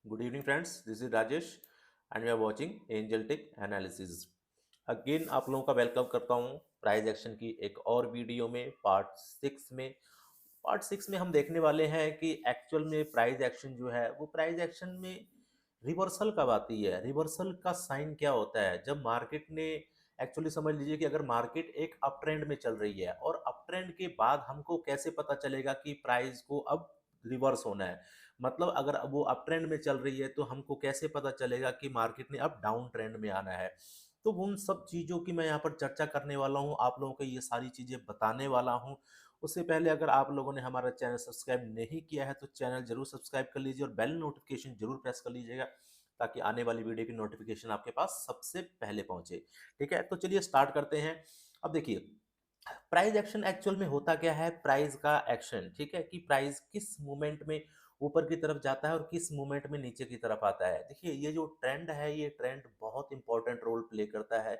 Good evening, friends. This is Rajesh, and we are watching Angel Tech Analysis. Again आप लोगों का welcome करता हूँ प्राइस एक्शन की एक और वीडियो में पार्ट 6 में हम देखने वाले हैं कि एक्चुअल में प्राइस एक्शन जो है वो प्राइस एक्शन में रिवर्सल कब आती है, रिवर्सल का साइन क्या होता है जब मार्केट ने एक्चुअली समझ लीजिए कि अगर मार्केट एक अप ट्रेंड में चल रही है और अप ट्रेंड के बाद हमको कैसे पता चलेगा कि प्राइस को अब रिवर्स होना है। मतलब अगर अब वो अप ट्रेंड में चल रही है तो हमको कैसे पता चलेगा कि मार्केट ने अब डाउन ट्रेंड में आना है। तो उन सब चीज़ों की मैं यहाँ पर चर्चा करने वाला हूँ, आप लोगों को ये सारी चीज़ें बताने वाला हूँ। उससे पहले अगर आप लोगों ने हमारा चैनल सब्सक्राइब नहीं किया है तो चैनल ज़रूर सब्सक्राइब कर लीजिए और बेल नोटिफिकेशन ज़रूर प्रेस कर लीजिएगा ताकि आने वाली वीडियो की नोटिफिकेशन आपके पास सबसे पहले पहुंचे। ठीक है, तो चलिए स्टार्ट करते हैं। अब देखिए, प्राइस एक्शन एक्चुअल में होता क्या है, प्राइस का एक्शन, ठीक है, कि प्राइस किस मोमेंट में ऊपर की तरफ जाता है और किस मोमेंट में नीचे की तरफ आता है। देखिए, ये जो ट्रेंड है ये ट्रेंड बहुत इंपॉर्टेंट रोल प्ले करता है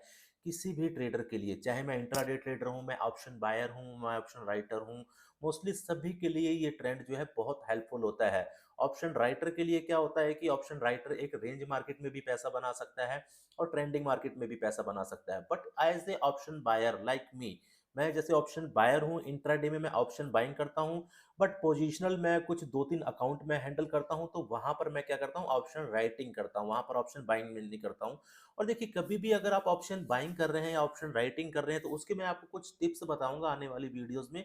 किसी भी ट्रेडर के लिए, चाहे मैं इंट्राडे ट्रेडर हूँ, मैं ऑप्शन बायर हूँ, मैं ऑप्शन राइटर हूँ। मोस्टली सभी के लिए ये ट्रेंड जो है बहुत हेल्पफुल होता है। ऑप्शन राइटर के लिए क्या होता है कि ऑप्शन राइटर एक रेंज मार्केट में भी पैसा बना सकता है और ट्रेंडिंग मार्केट में भी पैसा बना सकता है, but as a option buyer like me, मैं जैसे ऑप्शन बायर हूँ, इंट्राडे में मैं ऑप्शन बाइंग करता हूँ, बट पोजिशनल मैं कुछ 2-3 अकाउंट में हैंडल करता हूँ, तो वहाँ पर मैं क्या करता हूँ, ऑप्शन राइटिंग करता हूँ, वहाँ पर ऑप्शन बाइंग में नहीं करता हूँ। और देखिए, कभी भी अगर आप ऑप्शन बाइंग कर रहे हैं या ऑप्शन राइटिंग कर रहे हैं तो उसके मैं आपको कुछ टिप्स बताऊंगा आने वाली वीडियोस में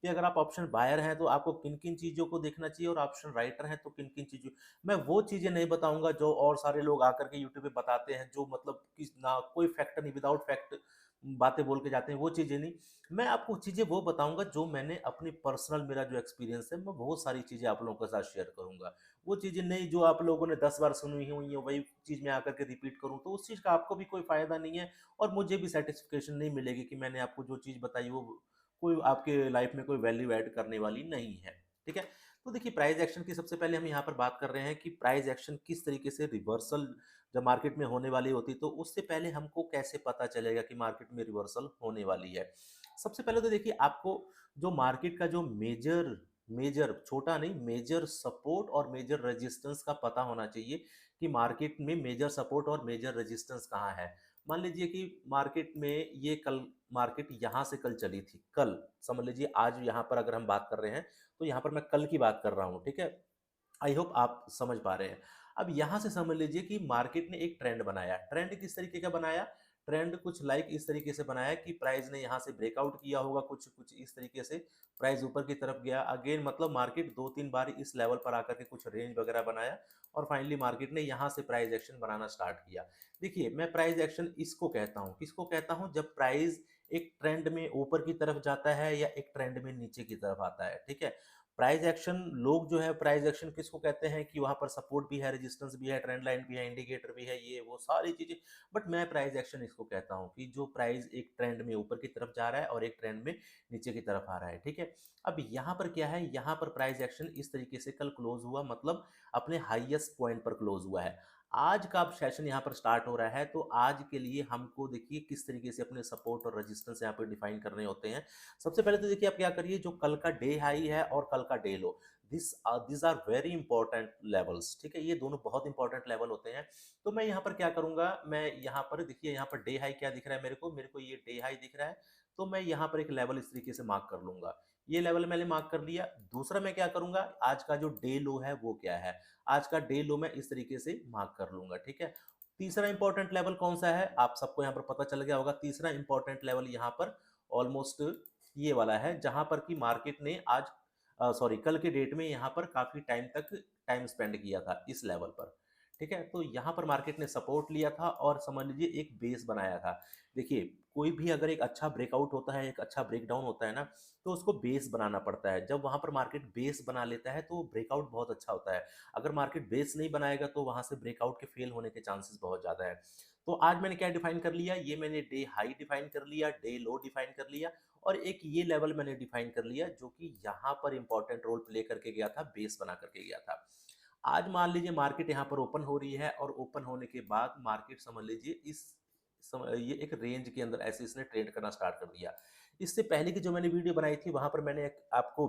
कि अगर आप ऑप्शन बायर हैं तो आपको किन किन चीज़ों को देखना चाहिए और ऑप्शन राइटर हैं तो किन किन चीज़ों। मैं वो चीज़ें नहीं बताऊंगा जो और सारे लोग आकर के यूट्यूब पे बताते हैं, जो मतलब कि ना कोई फैक्ट नहीं, विदाउट फैक्ट बातें बोल के जाते हैं, वो चीज़ें नहीं। मैं आपको चीज़ें वो बताऊँगा जो मैंने अपनी पर्सनल, मेरा जो एक्सपीरियंस है, मैं बहुत सारी चीज़ें आप लोगों के साथ शेयर करूँगा। वो चीज़ें नहीं जो आप लोगों ने 10 बार सुनी हुई हैं, वही चीज़ मैं आकर के रिपीट करूँ, तो उस चीज़ का आपको भी कोई फ़ायदा नहीं है और मुझे भी सैटिस्फैक्शन नहीं मिलेगी कि मैंने आपको जो चीज़ बताई वो कोई आपके लाइफ़ में कोई वैल्यू ऐड करने वाली नहीं है। ठीक है? तो देखिए, प्राइस एक्शन की सबसे पहले हम यहाँ पर बात कर रहे हैं कि प्राइस एक्शन किस तरीके से रिवर्सल जब मार्केट में होने वाली होती, तो उससे पहले हमको कैसे पता चलेगा कि मार्केट में रिवर्सल होने वाली है। सबसे पहले तो देखिए, आपको जो मार्केट का जो मेजर मेजर छोटा नहीं, मेजर सपोर्ट और मेजर रेजिस्टेंस का पता होना चाहिए कि मार्केट में मेजर सपोर्ट और मेजर रेजिस्टेंस कहाँ है। मान लीजिए कि मार्केट में ये कल मार्केट यहाँ से कल चली थी, कल समझ लीजिए, आज यहाँ पर अगर हम बात कर रहे हैं तो यहाँ पर मैं कल की बात कर रहा हूँ, ठीक है। आई होप आप समझ पा रहे हैं। अब यहाँ से समझ लीजिए कि मार्केट ने एक ट्रेंड बनाया। ट्रेंड किस तरीके का बनाया? ट्रेंड कुछ लाइक इस तरीके से बनाया कि प्राइस ने यहाँ से ब्रेकआउट किया होगा, कुछ कुछ इस तरीके से प्राइस ऊपर की तरफ गया अगेन, मतलब मार्केट 2-3 बार इस लेवल पर आकर के कुछ रेंज वगैरह बनाया और फाइनली मार्केट ने यहाँ से प्राइस एक्शन बनाना स्टार्ट किया। देखिए, मैं प्राइस एक्शन इसको कहता हूँ, किसको कहता हूँ, जब प्राइस एक ट्रेंड में ऊपर की तरफ जाता है या एक ट्रेंड में नीचे की तरफ आता है, ठीक है। प्राइस एक्शन, लोग जो है प्राइस एक्शन किसको कहते हैं कि वहां पर सपोर्ट भी है, रेजिस्टेंस भी है, ट्रेंड लाइन भी है, इंडिकेटर भी है, ये वो सारी चीजें। बट मैं प्राइस एक्शन इसको कहता हूं कि जो प्राइस एक ट्रेंड में ऊपर की तरफ जा रहा है और एक ट्रेंड में नीचे की तरफ आ रहा है, ठीक है। अब यहाँ पर क्या है, यहाँ पर प्राइस एक्शन इस तरीके से कल क्लोज हुआ, मतलब अपने हाईएस्ट पॉइंट पर क्लोज हुआ है। आज का अब सेशन यहाँ पर स्टार्ट हो रहा है, तो आज के लिए हमको देखिए किस तरीके से अपने सपोर्ट और रेजिस्टेंस यहाँ पर डिफाइन करने होते हैं। सबसे पहले तो देखिए, आप क्या करिए, जो कल का डे हाई है और कल का day low, this are very important levels, ठीक है, ये दोनों बहुत इंपॉर्टेंट लेवल होते हैं। तो मैं यहाँ पर क्या करूंगा, मैं यहाँ पर देखिए, यहाँ पर डे हाई क्या दिख रहा है मेरे को ये डे हाई दिख रहा है। तो मैं यहाँ पर एक लेवल इस तरीके से मार्क कर लूंगा, ये लेवल मैंने मार्क कर लिया। दूसरा मैं क्या करूंगा, आज का जो डे लो है वो क्या है, आज का डे लो मैं इस तरीके से मार्क कर लूंगा, ठीक है। तीसरा इंपॉर्टेंट लेवल कौन सा है, आप सबको यहाँ पर पता चल गया होगा। तीसरा इंपॉर्टेंट लेवल यहाँ पर ऑलमोस्ट ये वाला है, जहां पर कि मार्केट ने आज सॉरी कल के डेट में यहाँ पर काफी टाइम तक टाइम स्पेंड किया था इस लेवल पर, ठीक है। तो यहाँ पर मार्केट ने सपोर्ट लिया था और समझ लीजिए एक बेस बनाया था। देखिए, कोई भी अगर एक अच्छा ब्रेकआउट होता है, एक अच्छा ब्रेकडाउन होता है ना, तो उसको बेस बनाना पड़ता है। जब वहां पर मार्केट बेस बना लेता है तो ब्रेकआउट बहुत अच्छा होता है। अगर मार्केट बेस नहीं बनाएगा तो वहां से ब्रेकआउट के फेल होने के चांसेस बहुत ज्यादा है। तो आज मैंने क्या डिफाइन कर लिया, ये मैंने डे हाई डिफाइन कर लिया, डे लो डिफाइन कर लिया और एक ये लेवल मैंने डिफाइन कर लिया जो कि यहाँ पर इंपॉर्टेंट रोल प्ले करके गया था, बेस बना करके गया था। आज मान लीजिए मार्केट यहाँ पर ओपन हो रही है और ओपन होने के बाद मार्केट समझ लीजिए ये एक रेंज के अंदर ऐसे इसने ट्रेड करना स्टार्ट कर दिया। इससे पहले की जो मैंने वीडियो बनाई थी वहां पर मैंने आपको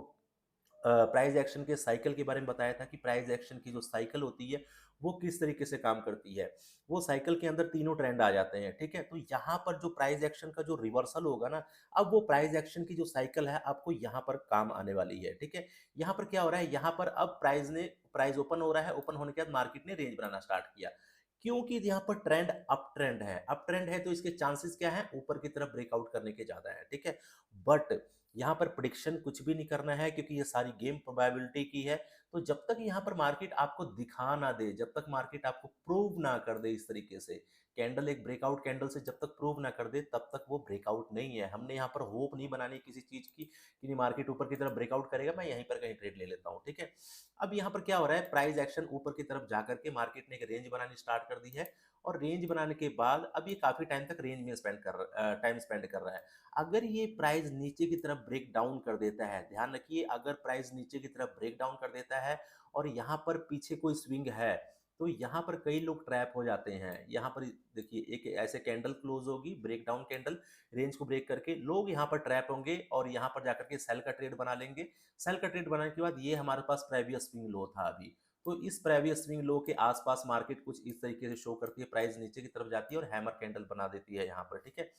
प्राइस एक्शन के साइकिल के बारे में बताया था कि प्राइस एक्शन की जो साइकिल होती है वो किस तरीके से काम करती है। वो साइकिल के अंदर तीनों ट्रेंड आ जाते हैं, ठीक है? तो यहाँ पर जो प्राइस एक्शन का जो रिवर्सल होगा ना, अब वो प्राइस एक्शन की जो साइकिल है आपको यहाँ पर काम आने वाली है, ठीक है? यहाँ पर क्या हो रहा है, यहाँ पर अब प्राइस ओपन हो रहा है, ओपन होने के बाद मार्केट ने रेंज बनाना स्टार्ट किया। क्योंकि यहाँ पर ट्रेंड अप ट्रेंड है तो इसके चांसेस क्या है, ऊपर की तरफ ब्रेकआउट करने के ज्यादा है, ठीक है? बट यहाँ पर प्रिडिक्शन कुछ भी नहीं करना है क्योंकि ये सारी गेम प्रोबेबिलिटी की है। तो जब तक यहाँ पर मार्केट आपको दिखा ना दे, जब तक मार्केट आपको प्रूव ना कर दे इस तरीके से, कैंडल एक ब्रेकआउट कैंडल से जब तक प्रूव ना कर दे तब तक वो ब्रेकआउट नहीं है। हमने यहाँ पर होप नहीं बनानी किसी चीज की कि नहीं मार्केट ऊपर की तरफ ब्रेकआउट करेगा, मैं यहीं पर कहीं ट्रेड ले लेता हूँ, ठीक है? अब यहाँ पर क्या हो रहा है, प्राइस एक्शन ऊपर की तरफ जाकर के मार्केट ने एक रेंज बनानी स्टार्ट कर दी है, और रेंज बनाने के बाद अब ये काफी टाइम तक रेंज में टाइम स्पेंड कर रहा है। अगर ये प्राइस नीचे की तरफ ब्रेक डाउन कर देता है, ध्यान रखिए, अगर प्राइस नीचे की तरफ ब्रेक डाउन कर देता है और यहाँ पर पीछे कोई स्विंग है, तो यहाँ पर कई लोग ट्रैप हो जाते हैं। यहाँ पर देखिए एक ऐसे कैंडल क्लोज होगी, ब्रेक डाउन कैंडल, रेंज को ब्रेक करके लोग यहाँ पर ट्रैप होंगे और यहाँ पर जाकर के सेल का ट्रेड बना लेंगे। सेल का ट्रेड बनाने के बाद ये हमारे पास प्रेवियस स्विंग लो था अभी, तो इस प्रेवियस स्विंग लो के आसपास मार्केट कुछ इस तरीके से शो करती है, प्राइस नीचे की तरफ जाती है और हैमर कैंडल बना देती है यहाँ पर, ठीक है?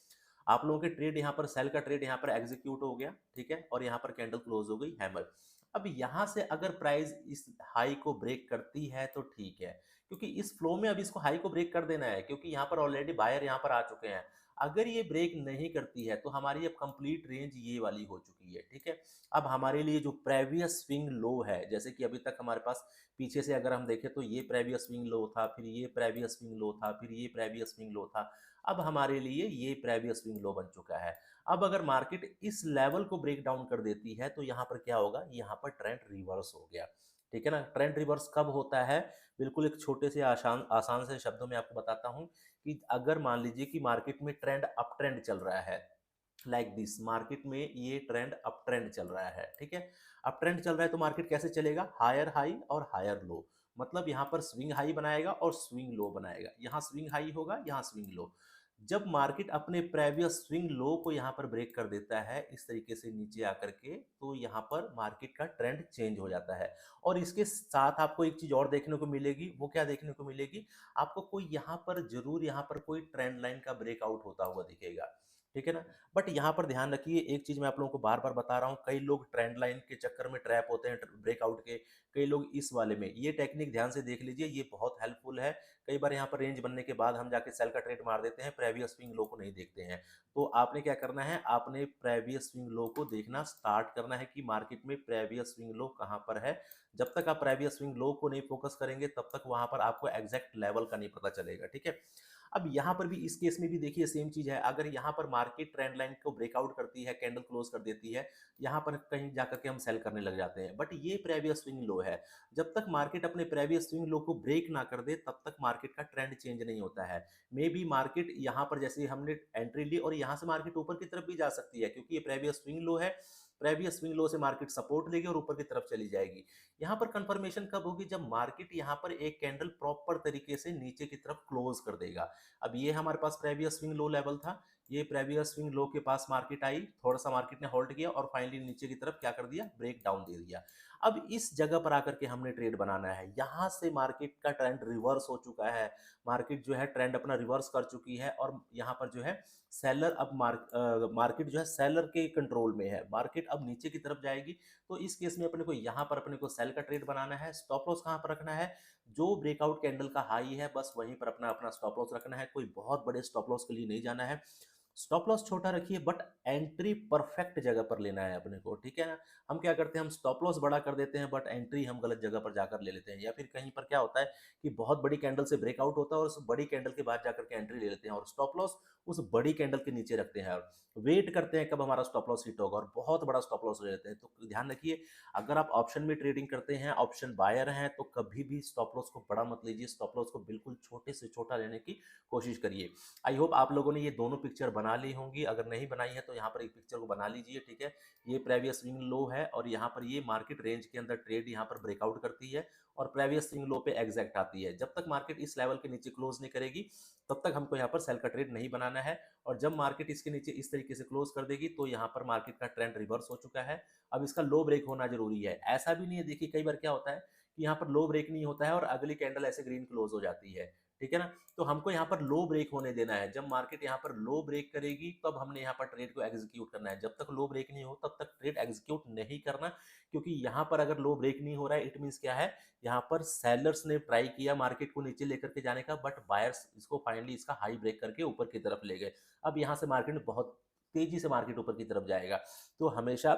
आप लोगों के ट्रेड यहाँ पर, सेल का ट्रेड यहाँ पर एग्जीक्यूट हो गया, ठीक है? और यहाँ पर कैंडल क्लोज हो गई हैमर। अब यहाँ से अगर प्राइस इस हाई को ब्रेक करती है तो ठीक है, क्योंकि इस फ्लो में अब इसको हाई को ब्रेक कर देना है, क्योंकि यहाँ पर ऑलरेडी बायर यहाँ पर आ चुके हैं। अगर ये ब्रेक नहीं करती है तो हमारी अब कंप्लीट रेंज ये वाली हो चुकी है, ठीक है? अब हमारे लिए जो प्रेवियस स्विंग लो है, जैसे कि अभी तक हमारे पास पीछे से अगर हम देखें तो ये प्रेवियस स्विंग लो था, फिर ये प्रेवियस स्विंग लो था, फिर ये प्रेवियस स्विंग लो था। अब हमारे लिए ये प्रेवियस स्विंग लो बन चुका है। अब अगर मार्केट इस लेवल को ब्रेक डाउन कर देती है तो यहाँ पर क्या होगा, यहाँ पर ट्रेंड रिवर्स हो गया, ठीक है ना? ट्रेंड रिवर्स कब होता है, बिल्कुल एक छोटे से आसान आसान से शब्दों में आपको बताता हूँ कि अगर मान लीजिए कि मार्केट में ट्रेंड अप ट्रेंड चल रहा है, लाइक दिस, मार्केट में ये ट्रेंड अप ट्रेंड चल रहा है, ठीक है? अप ट्रेंड चल रहा है तो मार्केट कैसे चलेगा, हायर हाई और हायर लो, मतलब यहाँ पर स्विंग हाई बनाएगा और स्विंग लो बनाएगा, यहाँ स्विंग हाई होगा, यहाँ स्विंग लो। जब मार्केट अपने प्रेवियस स्विंग लो को यहाँ पर ब्रेक कर देता है इस तरीके से नीचे आकर के, तो यहाँ पर मार्केट का ट्रेंड चेंज हो जाता है। और इसके साथ आपको एक चीज और देखने को मिलेगी, वो क्या देखने को मिलेगी, आपको कोई यहाँ पर जरूर यहाँ पर कोई ट्रेंड लाइन का ब्रेकआउट होता हुआ दिखेगा, ठीक है ना? बट यहाँ पर ध्यान रखिए, एक चीज मैं आप लोगों को बार बार बता रहा हूँ, कई लोग ट्रेंड लाइन के चक्कर में ट्रैप होते हैं ब्रेकआउट के, कई लोग इस वाले में, ये टेक्निक ध्यान से देख लीजिए, ये बहुत हेल्पफुल है। कई बार यहाँ पर रेंज बनने के बाद हम जाके सेल का ट्रेड मार देते हैं, प्रेवियस स्विंग लो को नहीं देखते हैं। तो आपने क्या करना है, आपने प्रेवियस स्विंग लो को देखना स्टार्ट करना है कि मार्केट में प्रेवियस स्विंग लो कहाँ पर है। जब तक आप प्रेवियस स्विंग लो को नहीं फोकस करेंगे तब तक वहां पर आपको एग्जैक्ट लेवल का नहीं पता चलेगा, ठीक है? अब यहाँ पर भी इस केस में भी देखिए सेम चीज है, अगर यहाँ पर मार्केट ट्रेंड लाइन को ब्रेकआउट करती है, कैंडल क्लोज कर देती है, यहाँ पर कहीं जाकर के हम सेल करने लग जाते हैं, बट ये प्रेवियस स्विंग लो है। जब तक मार्केट अपने प्रेवियस स्विंग लो को ब्रेक ना कर दे तब तक मार्केट का ट्रेंड चेंज नहीं होता है। मे बी मार्केट यहाँ पर जैसे हमने एंट्री ली और यहाँ से मार्केट ऊपर की तरफ भी जा सकती है, क्योंकि ये प्रेवियस स्विंग लो है, प्रेवियस स्विंग लो से मार्केट सपोर्ट लेगी और ऊपर की तरफ चली जाएगी। यहाँ पर कंफर्मेशन कब होगी, जब मार्केट यहाँ पर एक कैंडल प्रॉपर तरीके से नीचे की तरफ क्लोज कर देगा। अब ये हमारे पास प्रेवियस स्विंग लो लेवल था, ये प्रेवियस स्विंग लो के पास मार्केट आई, थोड़ा सा मार्केट ने होल्ड किया और फाइनली नीचे की तरफ क्या कर दिया, ब्रेक डाउन दे दिया। अब इस जगह पर आकर के हमने ट्रेड बनाना है, यहाँ से मार्केट का ट्रेंड रिवर्स हो चुका है, मार्केट जो है ट्रेंड अपना रिवर्स कर चुकी है और यहाँ पर जो है सेलर अब मार्केट जो है सेलर के कंट्रोल में है, मार्केट अब नीचे की तरफ जाएगी। तो इस केस में अपने को यहाँ पर अपने को सेल का ट्रेड बनाना है, स्टॉप लॉस कहाँ पर रखना है, जो ब्रेकआउट कैंडल का हाई है बस वहीं पर अपना अपना स्टॉप लॉस रखना है, कोई बहुत बड़े स्टॉप लॉस के लिए नहीं जाना है। स्टॉप लॉस छोटा रखिए बट एंट्री परफेक्ट जगह पर लेना है अपने को, ठीक है ना? हम क्या करते हैं, हम स्टॉप लॉस बड़ा कर देते हैं बट एंट्री हम गलत जगह पर जाकर ले लेते हैं, या फिर कहीं पर क्या होता है कि बहुत बड़ी कैंडल से ब्रेकआउट होता है और उस बड़ी कैंडल के बाद जाकर के एंट्री ले लेते हैं और स्टॉप लॉस उस बड़ी कैंडल के नीचे रखते हैं और वेट करते हैं कब हमारा स्टॉप लॉस हिट होगा और बहुत बड़ा स्टॉप लॉस ले लेते हैं। तो ध्यान रखिए, अगर आप ऑप्शन में ट्रेडिंग करते हैं, ऑप्शन बायर हैं, तो कभी भी स्टॉप लॉस को बड़ा मत लीजिए, स्टॉप लॉस को बिल्कुल छोटे से छोटा लेने की कोशिश करिए। आई होप आप लोगों ने ये दोनों पिक्चर बना ली होंगी, अगर नहीं बनाई है तो यहाँ पर एक पिक्चर को बना लीजिए, ठीक है? ये प्रीवियस स्विंग लो है और यहाँ पर ये मार्केट रेंज के अंदर ट्रेड यहाँ पर ब्रेकआउट करती है और प्रीवियस स्विंग लो पे एग्जैक्ट आती है। जब तक मार्केट इस लेवल के नीचे क्लोज नहीं करेगी तब तक हमको यहाँ पर सेल का ट्रेड नहीं बनाना है, और जब मार्केट इसके नीचे इस तरीके से क्लोज कर देगी तो यहाँ पर मार्केट का ट्रेंड रिवर्स हो चुका है। अब इसका लो ब्रेक होना जरूरी है। ऐसा भी नहीं है, देखिए कई बार क्या होता है कि यहाँ पर लो ब्रेक नहीं होता है और अगली कैंडल ऐसे ग्रीन क्लोज हो जाती है, ठीक है ना। तो हमको यहाँ पर लो ब्रेक होने देना है। जब मार्केट यहाँ पर लो ब्रेक करेगी तब हमने यहाँ पर ट्रेड को एग्जीक्यूट करना है। जब तक लो ब्रेक नहीं हो तब तक ट्रेड एग्जीक्यूट नहीं करना, क्योंकि यहाँ पर अगर लो ब्रेक नहीं हो रहा है इट मीन्स क्या है, यहाँ पर सेलर्स ने ट्राई किया मार्केट को नीचे लेकर के जाने का, बट बायर्स इसको फाइनली इसका हाई ब्रेक करके ऊपर की तरफ ले गए। अब यहाँ से मार्केट में बहुत तेजी से मार्केट ऊपर की तरफ जाएगा। तो हमेशा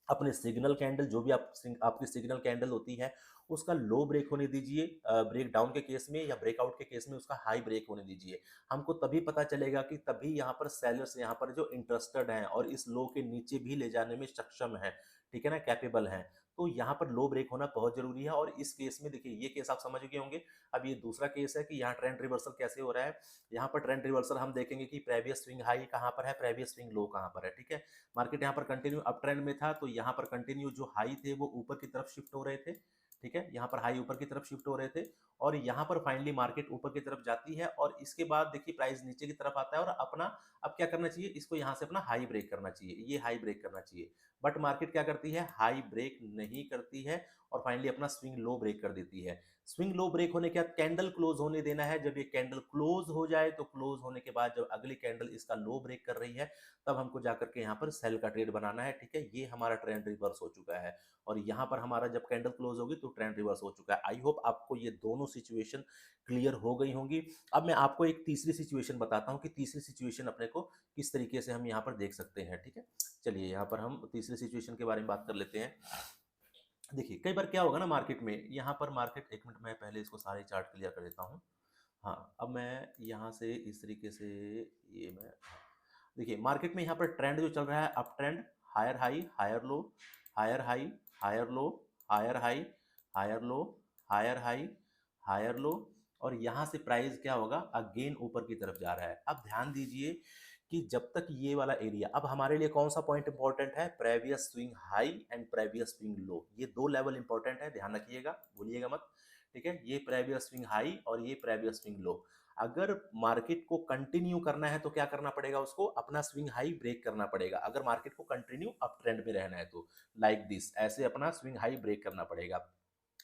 अपने सिग्नल कैंडल, जो भी आपकी सिग्नल कैंडल होती है, उसका लो ब्रेक होने दीजिए ब्रेक डाउन के केस में, या ब्रेकआउट के केस में उसका हाई ब्रेक होने दीजिए। हमको तभी पता चलेगा कि तभी यहाँ पर सेलर्स यहाँ पर जो इंटरेस्टेड हैं और इस लो के नीचे भी ले जाने में सक्षम है, ठीक है ना, कैपेबल हैं। तो यहाँ पर लो ब्रेक होना बहुत जरूरी है। और इस केस में देखिए ये केस आप समझ गए होंगे। अब ये दूसरा केस है कि यहाँ ट्रेंड रिवर्सल कैसे हो रहा है। यहाँ पर ट्रेंड रिवर्सल हम देखेंगे कि प्रीवियस स्विंग हाई कहाँ पर है, प्रीवियस स्विंग लो कहाँ पर है, ठीक है। मार्केट यहाँ पर कंटिन्यू अप ट्रेंड में था, तो यहाँ पर कंटिन्यू जो हाई थे वो ऊपर की तरफ शिफ्ट हो रहे थे, ठीक है। यहाँ पर हाई ऊपर की तरफ शिफ्ट हो रहे थे, और यहाँ पर फाइनली मार्केट ऊपर की तरफ जाती है, और इसके बाद देखिए प्राइस नीचे की तरफ आता है, और अपना अब क्या करना चाहिए, इसको यहाँ से अपना हाई ब्रेक करना चाहिए, ये हाई ब्रेक करना चाहिए। बट मार्केट क्या करती है, हाई ब्रेक नहीं करती है, और फाइनली अपना स्विंग लो ब्रेक कर देती है। स्विंग लो ब्रेक होने के बाद कैंडल क्लोज होने देना है। जब ये कैंडल क्लोज हो जाए तो क्लोज होने के बाद जब अगली कैंडल इसका लो ब्रेक कर रही है तब हमको जाकर के यहाँ पर सेल का ट्रेड बनाना है, ठीक है। ये हमारा ट्रेंड रिवर्स हो चुका है, और यहाँ पर हमारा जब कैंडल क्लोज होगी तो ट्रेंड रिवर्स हो चुका है। आई होप आपको ये दोनों सिचुएशन क्लियर हो गई होंगी। अब मैं आपको एक तीसरी सिचुएशन बताता हूँ कि तीसरी सिचुएशन अपने को किस तरीके से हम यहाँ पर देख सकते हैं, ठीक है। चलिए यहाँ पर हम तीसरी सिचुएशन के बारे में बात कर लेते हैं। देखिए कई बार क्या होगा ना मार्केट में, यहाँ पर मार्केट, एक मिनट मैं पहले इसको सारे चार्ट क्लियर कर देता हूँ। हाँ, अब मैं यहाँ से इस तरीके से, ये मैं, देखिए मार्केट में यहाँ पर ट्रेंड जो चल रहा है up trend, higher high higher low, higher high higher low, higher high higher low, higher high higher low, और यहाँ से प्राइस क्या होगा, अगेन ऊपर की तरफ जा रहा है। अब ध्यान दीजिए कि जब तक ये वाला एरिया, अब हमारे लिए कौन सा पॉइंट इंपॉर्टेंट है, previous swing high and previous swing low, ये दो लेवल इंपॉर्टेंट है, ध्यान रखिएगा, भूलिएगा मत, ठीक है। ये प्रीवियस स्विंग हाई और ये प्रीवियस स्विंग लो। अगर मार्केट को कंटिन्यू करना है तो क्या करना पड़ेगा, उसको अपना स्विंग हाई ब्रेक करना पड़ेगा। अगर मार्केट को कंटिन्यू अप ट्रेंड में रहना है तो लाइक दिस, ऐसे अपना स्विंग हाई ब्रेक करना पड़ेगा।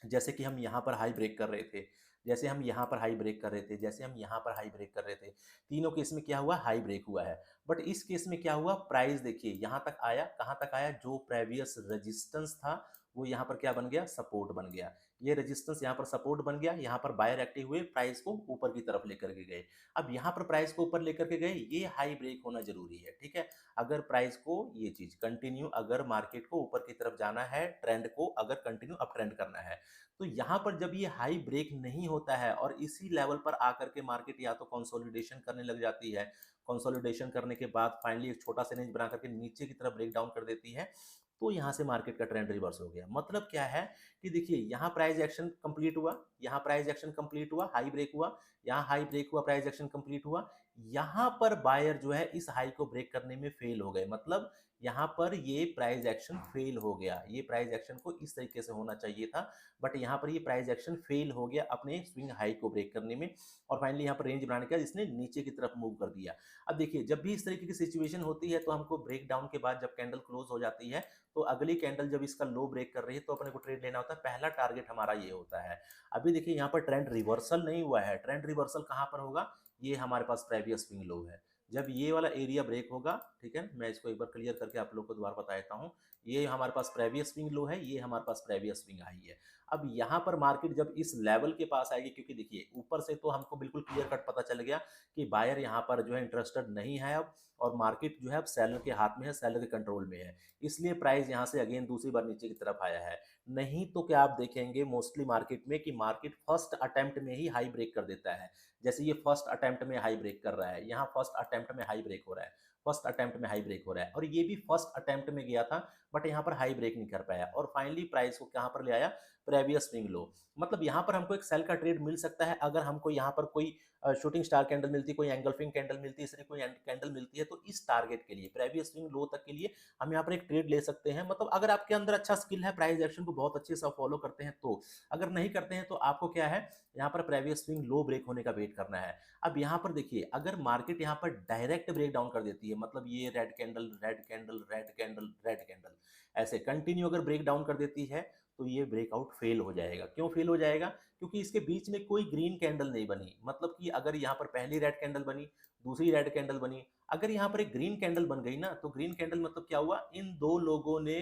जैसे कि हम यहाँ पर हाई ब्रेक कर रहे थे, जैसे हम यहाँ पर हाई ब्रेक कर रहे थे, जैसे हम यहाँ पर हाई ब्रेक कर रहे थे, तीनों केस में क्या हुआ, हाई ब्रेक हुआ है। बट इस केस में क्या हुआ, प्राइस देखिए यहाँ तक आया, कहाँ तक आया, जो प्रीवियस रेजिस्टेंस था वो यहाँ पर क्या बन गया, सपोर्ट बन गया। ये रेजिस्टेंस यहाँ पर सपोर्ट बन गया, यहाँ पर बायर एक्टिव हुए, प्राइस को ऊपर की तरफ लेकर के गए। अब यहाँ पर प्राइस को ऊपर लेकर के गए, ये हाई ब्रेक होना जरूरी है, ठीक है। अगर प्राइस को ये चीज कंटिन्यू, अगर मार्केट को ऊपर की तरफ जाना है, ट्रेंड को अगर कंटिन्यू अप ट्रेंड करना है, तो यहाँ पर जब ये हाई ब्रेक नहीं होता है और इसी लेवल पर आकर के मार्केट या तो कंसोलिडेशन करने लग जाती है, कंसोलिडेशन करने के बाद फाइनली एक छोटा सा रेंज बना करके नीचे की तरफ ब्रेक डाउन कर देती है, तो यहाँ से मार्केट का ट्रेंड रिवर्स हो गया। मतलब क्या है कि देखिए यहाँ प्राइस एक्शन कंप्लीट हुआ, यहाँ प्राइस एक्शन कंप्लीट हुआ, हाई ब्रेक हुआ, यहाँ हाई ब्रेक हुआ, प्राइस एक्शन कंप्लीट हुआ, यहाँ पर बायर जो है इस हाई को ब्रेक करने में फेल हो गए। मतलब यहाँ पर ये प्राइस एक्शन फेल हो गया। ये प्राइस एक्शन को इस तरीके से होना चाहिए था, बट यहाँ पर ये प्राइस एक्शन फेल हो गया अपने स्विंग हाई को ब्रेक करने में, और फाइनली यहाँ पर रेंज बनाने के बाद इसने नीचे की तरफ मूव कर दिया। अब देखिए जब भी इस तरीके की सिचुएशन होती है तो हमको ब्रेक डाउन के बाद जब कैंडल क्लोज हो जाती है तो अगली कैंडल जब इसका लो ब्रेक कर रही है तो अपने को ट्रेड लेना होता है। पहला टारगेट हमारा ये होता है। अभी देखिए यहाँ पर ट्रेंड रिवर्सल नहीं हुआ है। ट्रेंड रिवर्सल कहाँ पर होगा, ये हमारे पास प्रीवियस स्विंग लो है। जब ये वाला एरिया ब्रेक होगा, ठीक है, मैं इसको एक बार क्लियर करके आप लोग को दोबारा बता देता हूँ। ये हमारे पास प्रीवियस स्विंग लो है, ये हमारे पास प्रीवियस स्विंग हाई है। अब यहाँ पर मार्केट जब इस लेवल के पास आएगी, क्योंकि देखिए ऊपर से तो हमको बिल्कुल क्लियर कट पता चल गया कि बायर यहाँ पर जो है इंटरेस्टेड नहीं है अब, और मार्केट जो है अब सेलर के हाथ में है, सेलर के कंट्रोल में है, इसलिए प्राइस यहाँ से अगेन दूसरी बार नीचे की तरफ आया है। नहीं तो क्या आप देखेंगे मोस्टली मार्केट में कि मार्केट फर्स्ट अटेम्प्ट में ही हाई ब्रेक कर देता है। जैसे ये फर्स्ट अटेम्प्ट में हाई ब्रेक कर रहा है, यहाँ फर्स्ट अटेम्प्ट में हाई ब्रेक हो रहा है, फर्स्ट अटेम्प्ट में हाई ब्रेक हो रहा है, और ये भी फर्स्ट अटेम्प्ट में गया था बट यहाँ पर हाई ब्रेक नहीं कर पाया और फाइनली प्राइस को कहाँ पर ले आया, प्रेवियस स्विंग लो। मतलब यहाँ पर हमको एक सेल का ट्रेड मिल सकता है अगर हमको यहाँ पर कोई शूटिंग स्टार कैंडल मिलती है, कोई एंगल्फिंग कैंडल मिलती है, इस तरह कोई कैंडल मिलती है, तो इस टारगेट के लिए प्रेवियस स्विंग लो तक के लिए हम यहाँ पर एक ट्रेड ले सकते हैं। मतलब अगर आपके अंदर अच्छा स्किल है, प्राइस एक्शन को बहुत अच्छे से फॉलो करते हैं तो, अगर नहीं करते हैं तो आपको क्या है, यहाँ पर प्रेवियस स्विंग लो ब्रेक होने का वेट करना है। अब यहाँ पर देखिए, अगर मार्केट यहाँ पर डायरेक्ट ब्रेक डाउन कर देती है, मतलब ये red candle red candle red candle red candle ऐसे कंटिन्यू अगर ब्रेक डाउन कर देती है, तो ये ब्रेकआउट फेल हो जाएगा। क्यों फेल हो जाएगा? क्योंकि इसके बीच में कोई ग्रीन कैंडल नहीं बनी। मतलब कि अगर यहाँ पर पहली रेड कैंडल बनी, दूसरी रेड कैंडल बनी, अगर यहाँ पर एक ग्रीन कैंडल बन गई ना, तो ग्रीन कैंडल मतलब क्या हुआ, इन दो लोगों ने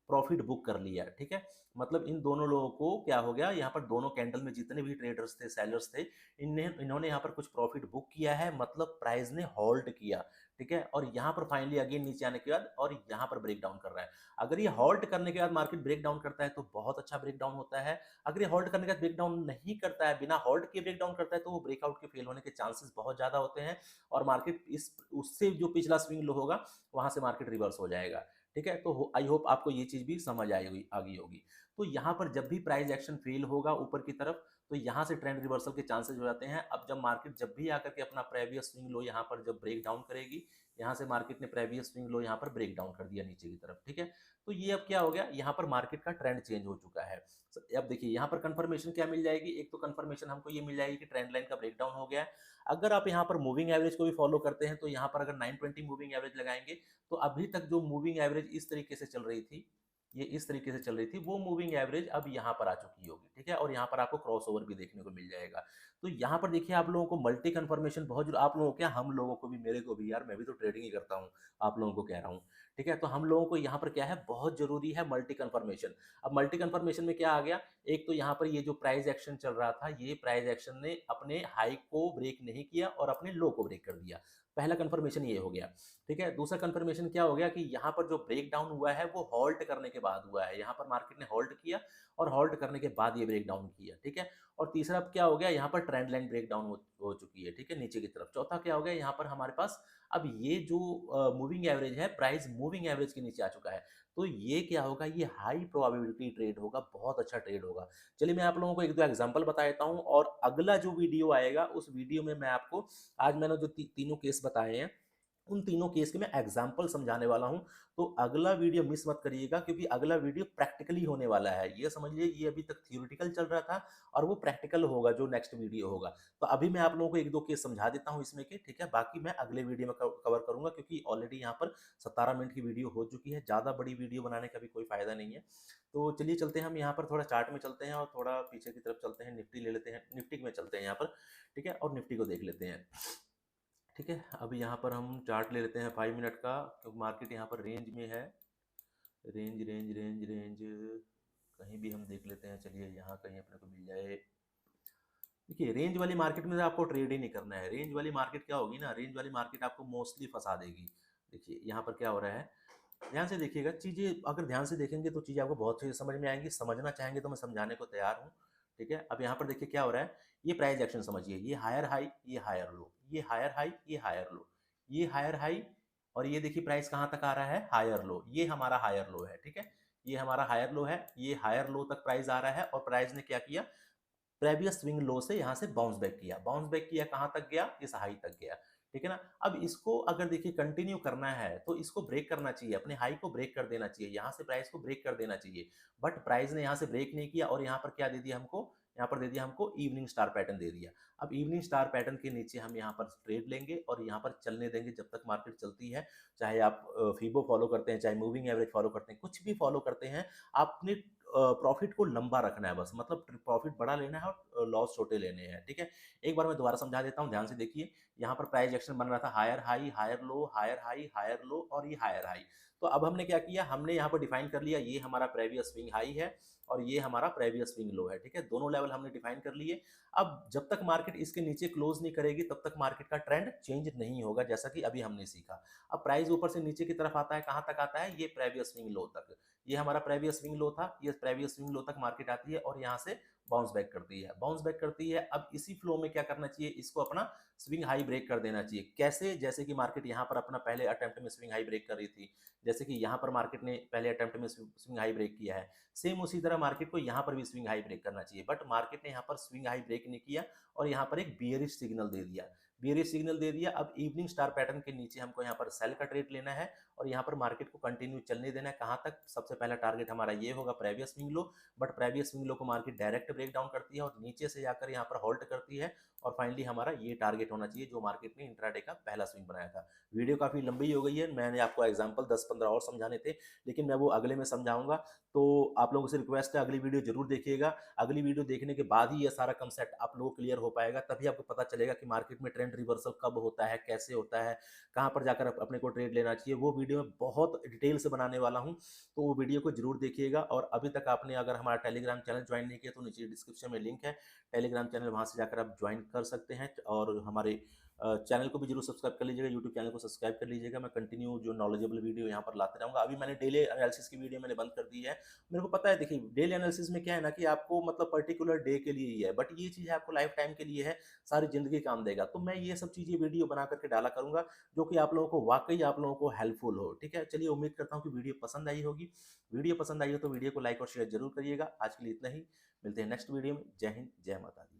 प्रॉफिट बुक कर लिया, ठीक है। मतलब इन दोनों लोगों को क्या हो गया, यहाँ पर दोनों कैंडल में जितने भी ट्रेडर्स थे, सेलर्स थे, इन्होंने यहाँ पर कुछ प्रॉफिट बुक किया है, मतलब प्राइस ने होल्ड किया, ठीक है। और यहाँ पर फाइनली अगेन नीचे आने के बाद और यहाँ पर ब्रेक डाउन कर रहा है। अगर ये हॉल्ट करने के बाद मार्केट ब्रेक डाउन करता है तो बहुत अच्छा ब्रेक डाउन होता है। अगर ये हॉल्ट करने के बाद ब्रेक डाउन नहीं करता है, बिना हॉल्ट के ब्रेक डाउन करता है, तो वो ब्रेकआउट के फेल होने के चांसेस बहुत ज्यादा होते हैं और मार्केट इस उससे जो पिछला स्विंग लो होगा वहां से मार्केट रिवर्स हो जाएगा, ठीक है। तो आई होप आपको ये चीज भी समझ आ गई होगी। तो यहाँ पर जब भी प्राइस एक्शन फेल होगा ऊपर की तरफ, तो यहाँ से ट्रेंड रिवर्सल के चांसेस हो जाते हैं। अब जब मार्केट जब भी आकर के अपना प्रेवियस स्विंग लो यहाँ पर जब ब्रेक डाउन करेगी, यहाँ से मार्केट ने प्रेवियस स्विंग लो यहाँ पर ब्रेक डाउन कर दिया नीचे की तरफ, ठीक है। तो ये अब क्या हो गया, यहाँ पर मार्केट का ट्रेंड चेंज हो चुका है। अब देखिए यहाँ पर कंफर्मेशन क्या मिल जाएगी, एक तो कंफर्मेशन हमको ये मिल जाएगी कि ट्रेंड लाइन का ब्रेकडाउन हो गया है। अगर आप यहाँ पर मूविंग एवरेज को भी फॉलो करते हैं, तो यहाँ पर अगर 920 मूविंग एवरेज लगाएंगे, तो अभी तक जो मूविंग एवरेज इस तरीके से चल रही थी, ये इस तरीके से चल रही थी, वो मूविंग एवरेज अब यहाँ पर आ चुकी होगी, ठीक है। और यहाँ पर आपको क्रॉसओवर भी देखने को मिल जाएगा। तो यहाँ पर देखिए, आप लोगों को मल्टी कंफर्मेशन बहुत जरूर, आप लोगों को क्या, हम लोगों को भी, मेरे को भी यार, मैं भी तो ट्रेडिंग ही करता हूँ, आप लोगों को कह रहा हूँ, ठीक है। तो हम लोगों को यहाँ पर क्या है, बहुत जरूरी है मल्टी कंफर्मेशन। अब मल्टी कंफर्मेशन में क्या आ गया, एक तो यहाँ पर ये जो प्राइस एक्शन चल रहा था, ये प्राइस एक्शन ने अपने हाई को ब्रेक नहीं किया और अपने लो को ब्रेक कर दिया। पहला कंफर्मेशन ये हो गया, ठीक है। दूसरा कंफर्मेशन क्या हो गया कि यहाँ पर जो ब्रेक डाउन हुआ है वो हॉल्ट करने के बाद हुआ है। यहाँ पर मार्केट ने हॉल्ट किया और हॉल्ट करने के बाद ये ब्रेक डाउन किया, ठीक है। और तीसरा क्या हो गया, यहाँ पर ट्रेंड लाइन ब्रेक डाउन हो चुकी है, ठीक है, नीचे की तरफ। चौथा क्या हो गया, यहाँ पर हमारे पास अब ये जो मूविंग एवरेज है, प्राइस मूविंग एवरेज के नीचे आ चुका है। तो ये क्या होगा, ये हाई प्रोबेबिलिटी ट्रेड होगा, बहुत अच्छा ट्रेड होगा। चलिए मैं आप लोगों को एक दो एग्जांपल बता देता हूँ और अगला जो वीडियो आएगा उस वीडियो में मैं आपको, आज मैंने जो तीनों केस बताए हैं, उन तीनों केस के मैं एग्जाम्पल समझाने वाला हूं। तो अगला वीडियो मिस मत करिएगा, क्योंकि अगला वीडियो प्रैक्टिकली होने वाला है। ये समझ लीजिए, ये अभी तक थियोरिटिकल चल रहा था और वो प्रैक्टिकल होगा जो नेक्स्ट वीडियो होगा। तो अभी मैं आप लोगों को एक दो केस समझा देता हूं इसमें के, ठीक है। बाकी मैं अगले वीडियो में कवर करूंगा, क्योंकि ऑलरेडी यहाँ पर 17 मिनट की वीडियो हो चुकी है, ज्यादा बड़ी वीडियो बनाने का भी कोई फायदा नहीं है। तो चलिए चलते हैं हम यहाँ पर थोड़ा चार्ट में चलते हैं और थोड़ा पीछे की तरफ चलते हैं, निफ्टी ले लेते हैं, निफ्टी में चलते हैं यहाँ पर, ठीक है, और निफ्टी को देख लेते हैं, ठीक है। अब यहाँ पर हम चार्ट ले लेते हैं 5 मिनट का, क्योंकि मार्केट यहाँ पर रेंज में है, रेंज रेंज रेंज रेंज कहीं भी हम देख लेते हैं। चलिए यहाँ कहीं अपने को मिल जाए। देखिए, रेंज वाली मार्केट में आपको ट्रेड ही नहीं करना है। रेंज वाली मार्केट क्या होगी ना, रेंज वाली मार्केट आपको मोस्टली फंसा देगी। देखिए यहाँ पर क्या हो रहा है, ध्यान से देखिएगा चीज़ें, अगर ध्यान से देखेंगे तो चीज़ें आपको बहुत अच्छे से समझ में आएंगी। समझना चाहेंगे तो मैं समझाने को तैयार हूँ, ठीक है। अब यहाँ पर देखिए क्या हो रहा है, ये प्राइस एक्शन समझिए, ये हायर हाई, ये हायर लो, ये हायर हाई, ये हायर लो, ये हायर हाई, और ये देखिए प्राइस कहाँ तक आ रहा है, हायर लो, ये हमारा हायर लो है, ठीक है। ये हमारा हायर लो है, ये हायर लो तक प्राइस आ रहा है और प्राइस ने क्या किया, प्रेवियस स्विंग लो से यहाँ से बाउंस बैक किया, बाउंस बैक किया, कहाँ तक गया, इस हाई तक गया, ठीक है ना। अब इसको अगर देखिए कंटिन्यू करना है तो इसको ब्रेक करना चाहिए, अपने हाई को ब्रेक कर देना चाहिए, यहाँ से प्राइस को ब्रेक कर देना चाहिए। बट प्राइस ने यहाँ से ब्रेक नहीं किया और यहाँ पर क्या दे दिया हमको, यहाँ पर दे दिया हमको इवनिंग स्टार पैटर्न दे दिया। अब इवनिंग स्टार पैटर्न के नीचे हम यहाँ पर ट्रेड लेंगे और यहाँ पर चलने देंगे जब तक मार्केट चलती है। चाहे आप फीबो फॉलो करते हैं, चाहे मूविंग एवरेज फॉलो करते हैं, कुछ भी फॉलो करते हैं, आपने प्रॉफिट को लंबा रखना है बस, मतलब प्रॉफिट बड़ा लेना है और लॉस छोटे लेने हैं, ठीक है। एक बार मैं दोबारा समझा देता हूँ, ध्यान से देखिए। यहाँ पर प्राइस एक्शन बन रहा था higher high, higher low, higher high, higher low और ये हायर हाई। तो अब हमने क्या किया, हमने यहाँ पर डिफाइन कर लिया, ये हमारा प्रीवियस स्विंग हाई है और ये हमारा प्रीवियस स्विंग लो है, ठीक है। दोनों लेवल हमने डिफाइन कर लिए। अब जब तक मार्केट इसके नीचे क्लोज नहीं करेगी तब तक मार्केट का ट्रेंड चेंज नहीं होगा, जैसा कि अभी हमने सीखा। अब प्राइस ऊपर से नीचे की तरफ आता है, कहाँ तक आता है, ये प्रीवियस स्विंग लो तक। ये हमारा प्रीवियस स्विंग लो था, ये प्रीवियस स्विंग लो तक मार्केट आती है और यहाँ से बाउंस बैक करती है, बाउंस बैक करती है। अब इसी फ्लो में क्या करना चाहिए, इसको अपना स्विंग हाई ब्रेक कर देना चाहिए। कैसे? जैसे कि मार्केट यहाँ पर अपना पहले अटेम्प्ट में स्विंग हाई ब्रेक कर रही थी, जैसे कि यहाँ पर मार्केट ने पहले अटेम्प्ट में स्विंग हाई ब्रेक किया है, सेम उसी तरह मार्केट को यहाँ पर भी स्विंग हाई ब्रेक करना चाहिए। बट मार्केट ने यहाँ पर स्विंग हाई ब्रेक नहीं किया और यहाँ पर एक बियरिश सिग्नल दे दिया, बियरिश सिग्नल दे दिया। अब इवनिंग स्टार पैटर्न के नीचे हमको यहाँ पर सेल का ट्रेड लेना है और यहाँ पर मार्केट को कंटिन्यू चलने देना है। कहाँ तक? सबसे पहला टारगेट हमारा ये होगा previous swing low, but previous swing low को मार्केट डायरेक्ट ब्रेक डाउन करती है और नीचे से जाकर यहाँ पर होल्ड करती है और फाइनली हमारा ये टारगेट होना चाहिए जो मार्केट ने इंट्राडे का पहला स्विंग बनाया था। वीडियो काफी लंबी हो गई है, मैंने आपको एग्जांपल 10-15 और समझाने थे, लेकिन मैं वो अगले में समझाऊंगा। तो आप लोगों से रिक्वेस्ट है अगली वीडियो जरूर देखिएगा। अगली वीडियो देखने के बाद ही ये सारा कंसेप्ट आप लोगों को क्लियर हो पाएगा, तभी आपको पता चलेगा कि मार्केट में ट्रेंड रिवर्सल कब होता है, कैसे होता है, कहाँ पर जाकर अपने को ट्रेड लेना चाहिए। वो वीडियो में बहुत डिटेल से बनाने वाला हूँ, तो वो वीडियो को जरूर देखिएगा। और अभी तक आपने अगर हमारा टेलीग्राम चैनल ज्वाइन नहीं किया तो नीचे डिस्क्रिप्शन में लिंक है टेलीग्राम चैनल, वहाँ से जाकर आप ज्वाइन कर सकते हैं। और हमारे चैनल को भी जरूर सब्सक्राइब कर लीजिएगा, यूट्यूब चैनल को सब्सक्राइब कर लीजिएगा। मैं कंटिन्यू जो नॉलेजेबल वीडियो यहाँ पर लाते रहूँगा। अभी मैंने डेली एनालिसिस की वीडियो मैंने बंद कर दी है। मेरे को पता है, देखिए डेली एनालिसिस में क्या है ना कि आपको मतलब पर्टिकुलर डे के लिए ही है, बट ये चीज़ है आपको लाइफ टाइम के लिए है, सारी जिंदगी काम देगा। तो मैं ये सब चीज़ें वीडियो बना करके डाला करूँगा जो कि आप लोगों को वाकई आप लोगों को हेल्पफुल हो। ठीक है, चलिए उम्मीद करता हूँ कि वीडियो पसंद आई होगी। वीडियो पसंद आई हो तो वीडियो को लाइक और शेयर जरूर करिएगा। आज के लिए इतना ही, मिलते हैं नेक्स्ट वीडियो में। जय हिंद, जय माता दी।